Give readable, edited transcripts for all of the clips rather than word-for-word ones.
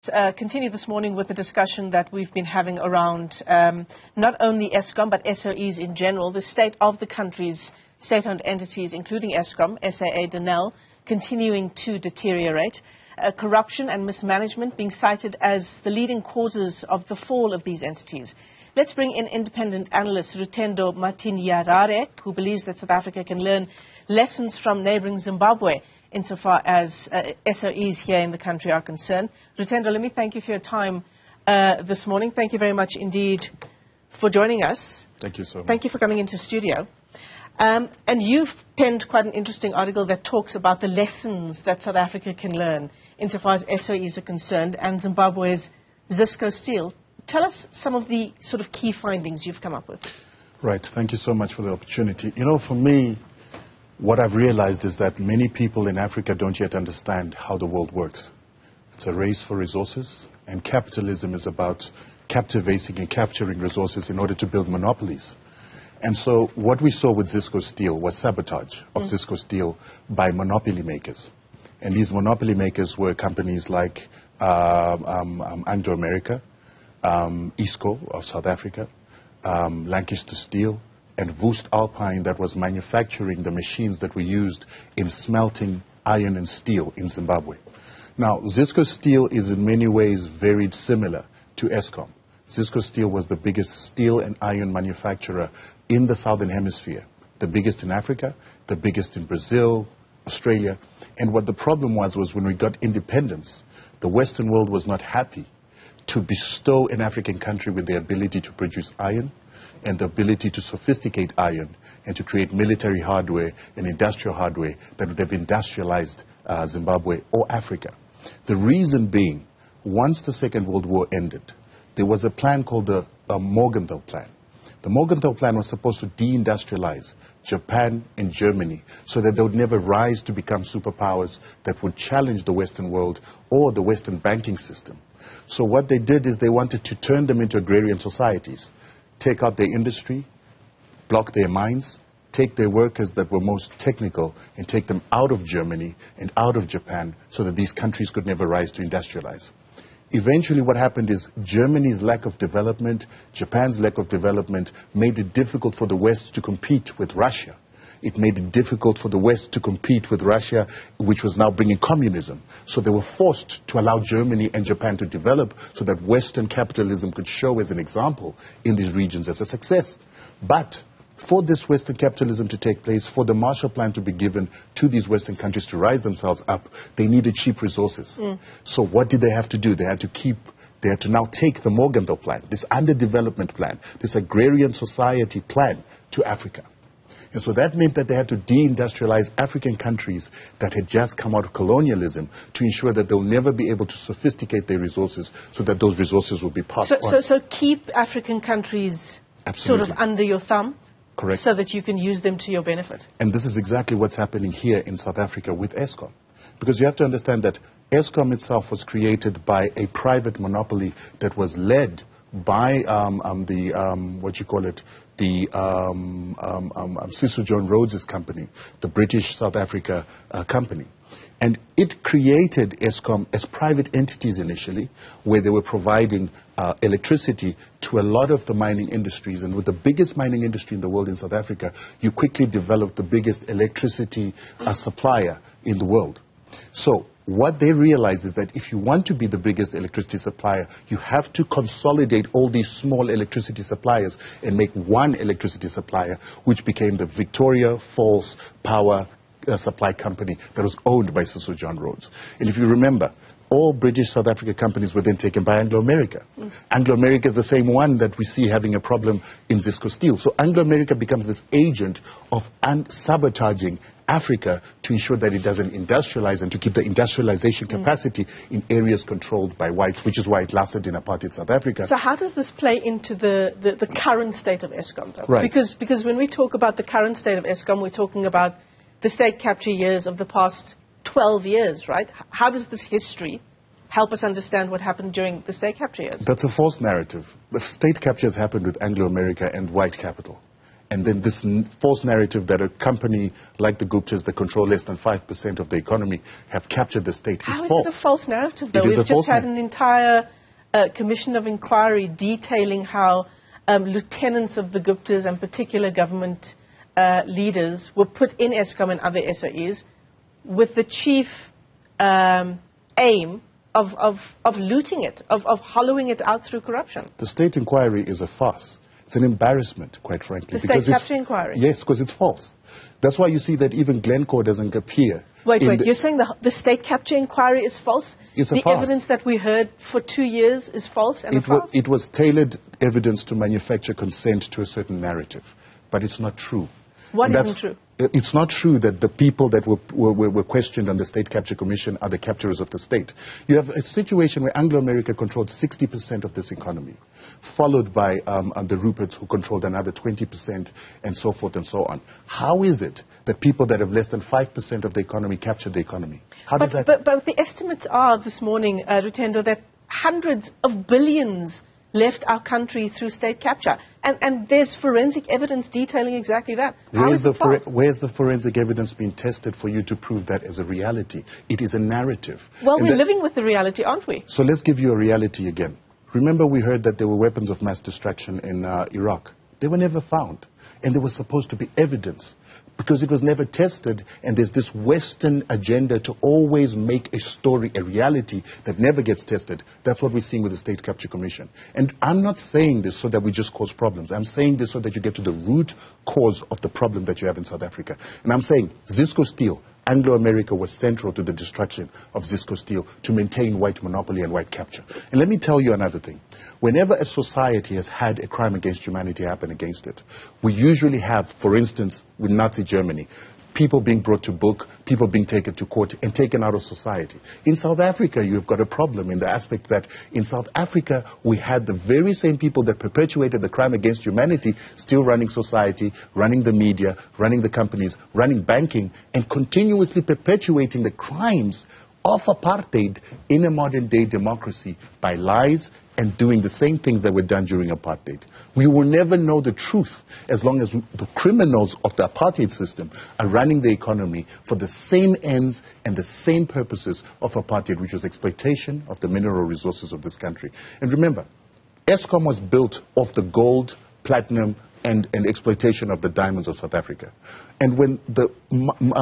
Continue this morning with the discussion that we've been having around not only Eskom but SOEs in general, the state of the country's state-owned entities, including Eskom, SAA, Denel, continuing to deteriorate. Corruption and mismanagement being cited as the leading causes of the fall of these entities. Let's bring in independent analyst Rutendo Matinyarare, who believes that South Africa can learn lessons from neighboring Zimbabwe insofar as SOEs here in the country are concerned. Rutendo, let me thank you for your time this morning. Thank you very much indeed for joining us. Thank you so much. Thank you for coming into studio. And you've penned quite an interesting article that talks about the lessons that South Africa can learn insofar as SOEs are concerned and Zimbabwe's Zisco Steel. Tell us some of the sort of key findings you've come up with. Right. Thank you so much for the opportunity. You know, for me, what I've realized is that many people in Africa don't yet understand how the world works. It's a race for resources, and capitalism is about captivating and capturing resources in order to build monopolies. And so what we saw with Zisco Steel was sabotage of Zisco Steel by monopoly makers. And these monopoly makers were companies like Anglo American, ISCO of South Africa, Lancaster Steel, and Woest Alpine, that was manufacturing the machines that were used in smelting iron and steel in Zimbabwe. Now, Zisco Steel is in many ways very similar to Eskom. Zisco Steel was the biggest steel and iron manufacturer in the Southern Hemisphere, the biggest in Africa, the biggest in Brazil, Australia. And what the problem was when we got independence, the Western world was not happy to bestow an African country with the ability to produce iron and the ability to sophisticate iron and to create military hardware and industrial hardware that would have industrialized Zimbabwe or Africa. The reason being, once the Second World War ended, there was a plan called the Morgenthau Plan. The Morgenthau Plan was supposed to deindustrialize Japan and Germany so that they would never rise to become superpowers that would challenge the Western world or the Western banking system. So what they did is they wanted to turn them into agrarian societies, take out their industry, block their mines, take their workers that were most technical and take them out of Germany and out of Japan so that these countries could never rise to industrialize. Eventually what happened is Germany's lack of development, Japan's lack of development made it difficult for the West to compete with Russia. It made it difficult for the West to compete with Russia, which was now bringing communism. So they were forced to allow Germany and Japan to develop so that Western capitalism could show as an example in these regions as a success. But for this Western capitalism to take place, for the Marshall Plan to be given to these Western countries to rise themselves up, they needed cheap resources. So what did they have to do? They had to now take the Morgenthau Plan, this underdevelopment plan, this agrarian society plan to Africa. And so that meant that they had to deindustrialize African countries that had just come out of colonialism to ensure that they'll never be able to sophisticate their resources so that those resources will be passed on. So keep African countries sort of under your thumb? Correct. So that you can use them to your benefit. And this is exactly what's happening here in South Africa with Eskom. Because you have to understand that Eskom itself was created by a private monopoly that was led by the Cecil John Rhodes' company, the British South Africa company. And it created Eskom as private entities initially, where they were providing electricity to a lot of the mining industries. And with the biggest mining industry in the world in South Africa, you quickly developed the biggest electricity supplier in the world. So what they realized is that if you want to be the biggest electricity supplier, you have to consolidate all these small electricity suppliers and make one electricity supplier, which became the Victoria Falls Power supply company that was owned by Cecil John Rhodes. And if you remember, all British South Africa companies were then taken by Anglo American. Anglo American is the same one that we see having a problem in Zisco Steel. So Anglo American becomes this agent of sabotaging Africa to ensure that it doesn't industrialize and to keep the industrialization capacity in areas controlled by whites, which is why it lasted in apartheid South Africa. So how does this play into the current state of Eskom, though? Right. Because when we talk about the current state of Eskom, we're talking about the state capture years of the past 12 years, right? How does this history help us understand what happened during the state capture years? That's a false narrative. The state captures happened with Anglo American and white capital. And then this false narrative that a company like the Guptas that control less than 5% of the economy have captured the state is false. How is it a false narrative, though? We've just had an entire commission of inquiry detailing how lieutenants of the Guptas and particular government leaders were put in Eskom and other SOEs with the chief aim of looting it, of hollowing it out through corruption. The state inquiry is a farce. It's an embarrassment, quite frankly. The state capture inquiry? Yes, because it's false. That's why you see that even Glencore doesn't appear. Wait, you're saying the state capture inquiry is false? It's a farce. The evidence that we heard for 2 years is false and a farce? It was tailored evidence to manufacture consent to a certain narrative. But it's not true. What isn't true? It's not true that the people that were questioned on the State Capture Commission are the capturers of the state. You have a situation where Anglo American controlled 60% of this economy, followed by the Ruperts, who controlled another 20%, and so forth and so on. How is it that people that have less than 5% of the economy captured the economy? But the estimates are this morning, Rutendo, that hundreds of billions left our country through state capture. And there's forensic evidence detailing exactly that. Where's the forensic evidence being tested for you to prove that as a reality? It is a narrative. Well, we're living with the reality, aren't we? So let's give you a reality again. Remember, we heard that there were weapons of mass destruction in Iraq. They were never found. And there was supposed to be evidence, because it was never tested, and there's this Western agenda to always make a story a reality that never gets tested. That's what we're seeing with the State Capture Commission. And I'm not saying this so that we just cause problems. I'm saying this so that you get to the root cause of the problem that you have in South Africa. And I'm saying Zisco Steel, Anglo American was central to the destruction of Zisco Steel to maintain white monopoly and white capture. And let me tell you another thing. Whenever a society has had a crime against humanity happen against it, we usually have, for instance, with Nazi Germany, people being brought to book, people being taken to court and taken out of society. In South Africa, you've got a problem in the aspect that in South Africa, we had the very same people that perpetuated the crime against humanity still running society, running the media, running the companies, running banking, and continuously perpetuating the crimes of apartheid in a modern-day democracy by lies and doing the same things that were done during apartheid. We will never know the truth as long as the criminals of the apartheid system are running the economy for the same ends and the same purposes of apartheid, which was exploitation of the mineral resources of this country. And remember, Eskom was built off the gold, platinum, and exploitation of the diamonds of South Africa. And when the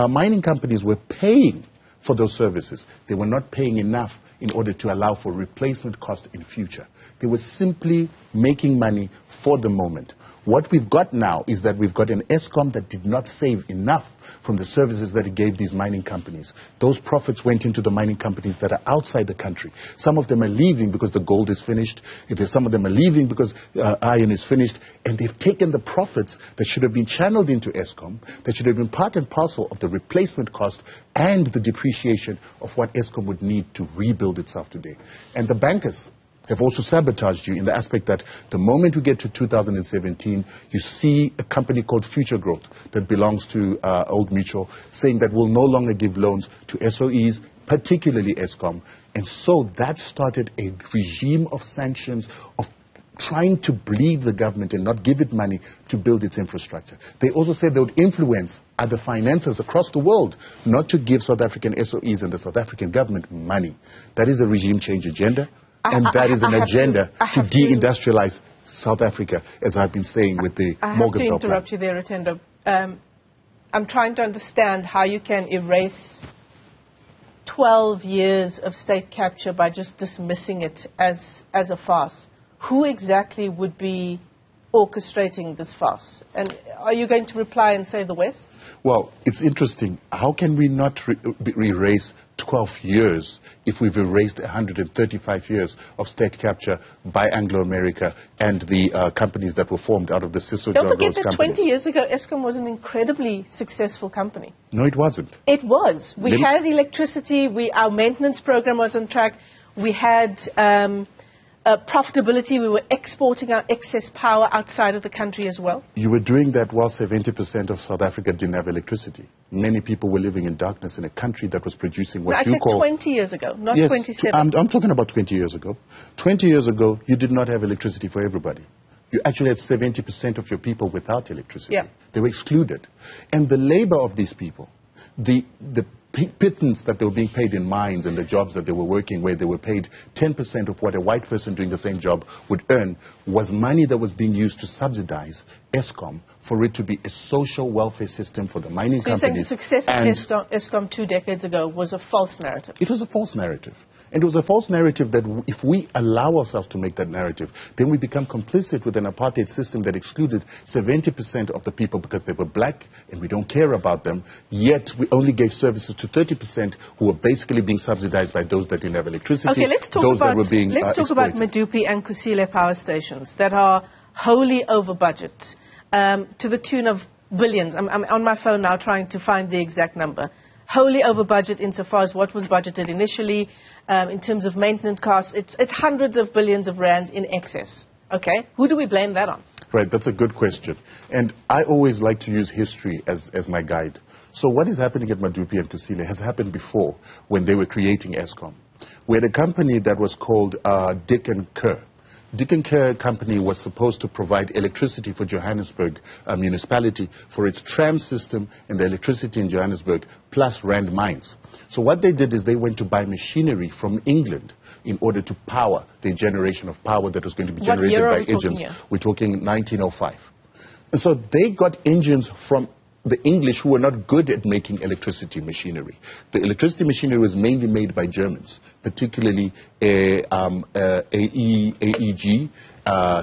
mining companies were paying for those services, they were not paying enough in order to allow for replacement cost in future. They were simply making money for the moment. What we've got now is that we've got an Eskom that did not save enough from the services that it gave these mining companies. Those profits went into the mining companies that are outside the country. Some of them are leaving because the gold is finished. Some of them are leaving because iron is finished. And they've taken the profits that should have been channeled into Eskom, that should have been part and parcel of the replacement cost and the depreciation of what Eskom would need to rebuild itself today. And the bankers have also sabotaged you in the aspect that the moment we get to 2017, you see a company called Future Growth that belongs to Old Mutual saying that we'll no longer give loans to SOEs, particularly Eskom. And so that started a regime of sanctions, of trying to bleed the government and not give it money to build its infrastructure. They also said they would influence other financiers across the world not to give South African SOEs and the South African government money. That is a regime change agenda. And that is an agenda to deindustrialize South Africa, as I've been saying with the Morgan Bell plan. I have to interrupt you there, Rutendo. I'm trying to understand how you can erase 12 years of state capture by just dismissing it as a farce. Who exactly would be orchestrating this farce? And are you going to reply and say the West? Well, it's interesting. How can we not erase 12 years if we've erased 135 years of state capture by Anglo American and the companies that were formed out of the Cicero Don't forget that companies? 20 years ago, Eskom was an incredibly successful company. No, it wasn't. It was. We had electricity. Our maintenance program was on track. We had profitability. We were exporting our excess power outside of the country as well. You were doing that while 70% of South Africa didn't have electricity. Many people were living in darkness in a country that was producing what you call... I said 20 years ago, not yes, 27. I'm talking about 20 years ago. 20 years ago, you did not have electricity for everybody. you actually had 70% of your people without electricity. Yeah. They were excluded. And the labor of these people, the pittance that they were being paid in mines and the jobs that they were working where they were paid 10% of what a white person doing the same job would earn, was money that was being used to subsidize ESCOM for it to be a social welfare system for the mining companies. So you're saying the success of ESCOM 2 decades ago was a false narrative? It was a false narrative. And it was a false narrative that if we allow ourselves to make that narrative, then we become complicit with an apartheid system that excluded 70% of the people because they were black and we don't care about them, yet we only gave services to 30% who were basically being subsidized by those that didn't have electricity, okay, let's talk about Medupi and Kusile power stations that are wholly over budget to the tune of billions. I'm on my phone now trying to find the exact number. Wholly over budget insofar as what was budgeted initially. In terms of maintenance costs, it's hundreds of billions of rands in excess. Okay? Who do we blame that on? Right, that's a good question. And I always like to use history as my guide. So what is happening at Medupi and Kusile has happened before when they were creating ESCOM. We had a company that was called Dick and Kerr. Dick and Kerr company was supposed to provide electricity for Johannesburg municipality for its tram system and the electricity in Johannesburg plus rand mines. So what they did is they went to buy machinery from England in order to power the generation of power that was going to be generated by engines. We're talking 1905. And so they got engines from the English who were not good at making electricity machinery. The electricity machinery was mainly made by Germans, particularly AEG,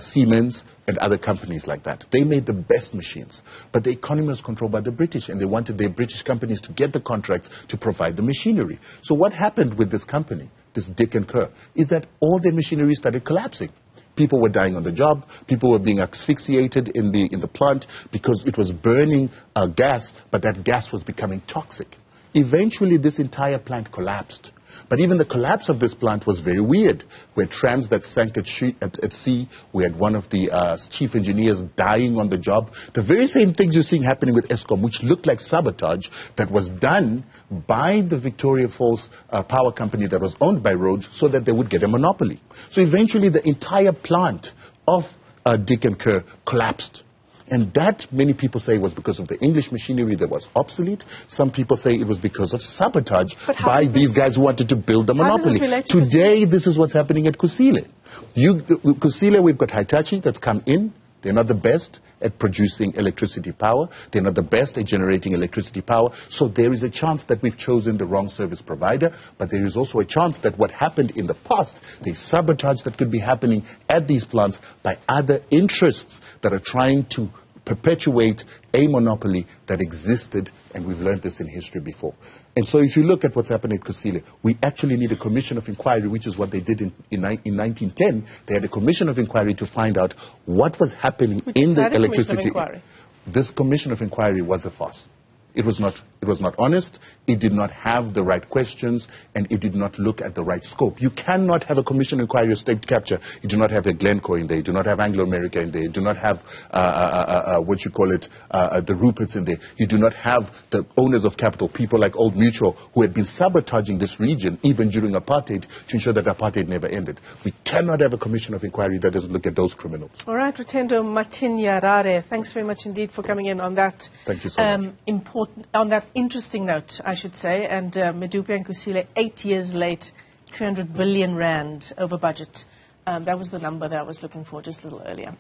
Siemens, and other companies like that. They made the best machines. But the economy was controlled by the British, and they wanted their British companies to get the contracts to provide the machinery. So what happened with this company, this Dick and Kerr, is that all their machinery started collapsing. People were dying on the job. People were being asphyxiated in the plant because it was burning gas, but that gas was becoming toxic. Eventually, this entire plant collapsed. But even the collapse of this plant was very weird. We had trams that sank at sea. We had one of the chief engineers dying on the job. The very same things you're seeing happening with ESCOM, which looked like sabotage, that was done by the Victoria Falls power company that was owned by Rhodes so that they would get a monopoly. So eventually the entire plant of Dick and Kerr collapsed. And that, many people say, was because of the English machinery that was obsolete. Some people say it was because of sabotage by these guys who wanted to build a monopoly. Today, this is what's happening at Kusile. Kusile, we've got Hitachi that's come in. They're not the best at producing electricity power. They're not the best at generating electricity power. So there is a chance that we've chosen the wrong service provider. But there is also a chance that what happened in the past, the sabotage that could be happening at these plants by other interests that are trying to perpetuate a monopoly that existed, and we've learned this in history before. And so if you look at what's happening at Kusile, we actually need a commission of inquiry, which is what they did in 1910. They had a commission of inquiry to find out what was happening in the electricity. This commission of inquiry was a farce. It was not honest, it did not have the right questions, and it did not look at the right scope. You cannot have a commission inquiry of state capture. You do not have a Glencore in there. You do not have Anglo American in there. You do not have, the Ruperts in there. You do not have the owners of capital, people like Old Mutual, who had been sabotaging this region, even during apartheid, to ensure that apartheid never ended. We cannot have a commission of inquiry that doesn't look at those criminals. All right, Rutendo Matinyarare, thanks very much indeed for coming in on that. Thank you so much. On that interesting note, I should say, and Medupi and Kusile, 8 years late, 300 billion rand over budget. That was the number that I was looking for just a little earlier.